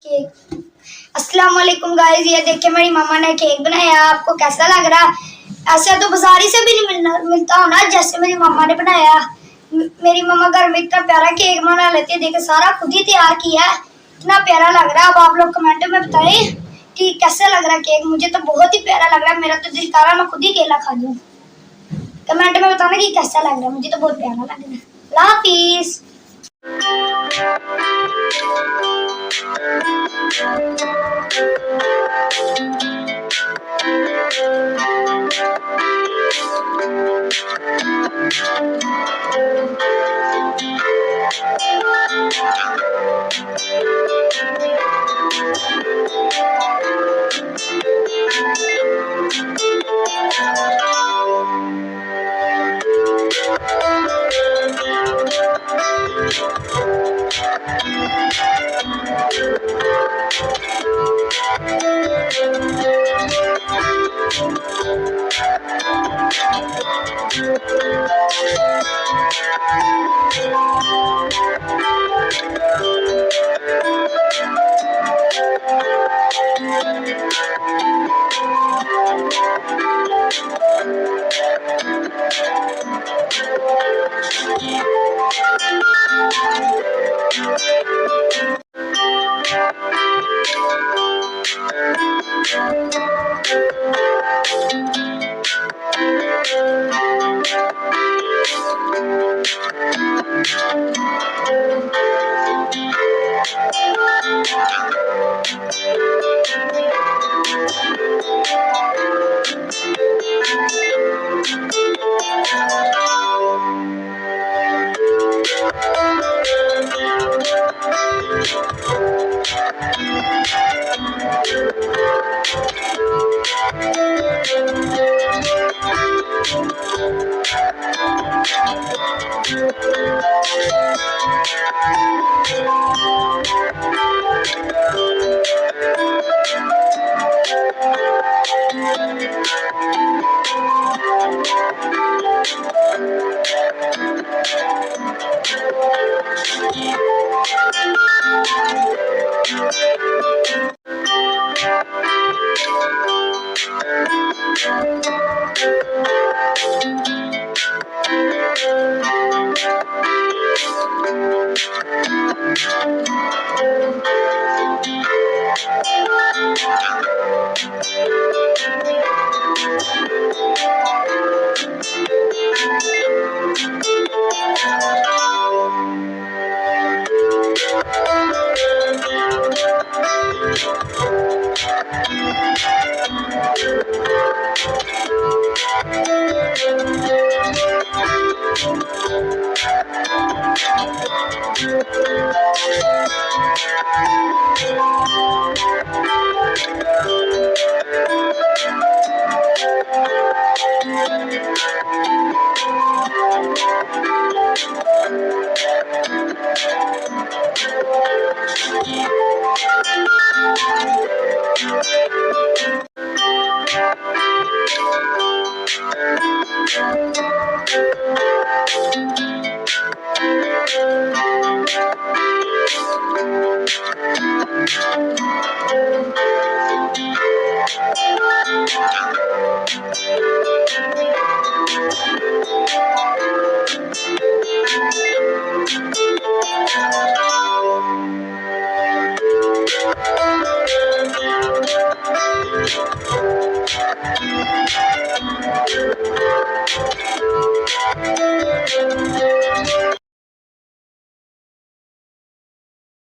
Cake. अस्सलाम वालेकुम guys, ये देखिए मेरी मम्मा ने केक बनाया। आपको कैसा लग रहा? ऐसा तो बाजारी से भी नहीं मिलता होना जैसे मेरी मम्मा ने बनाया। मेरी मम्मा घर में इतना प्यारा केक बना लेती है। देखिए सारा खुद ही तैयार किया है, इतना प्यारा लग रहा है। अब आप लोग कमेंट में बताएं कि कैसा लग रहा है केक। मुझे तो बहुत ही प्यारा लग रहा है, मेरा तो दिल कर रहा है मैं खुद ही केला खा लूं। कमेंट में बताना कि कैसा लग रहा है, मुझे तो बहुत प्यारा लग रहा है। अल्लाह हाफिज।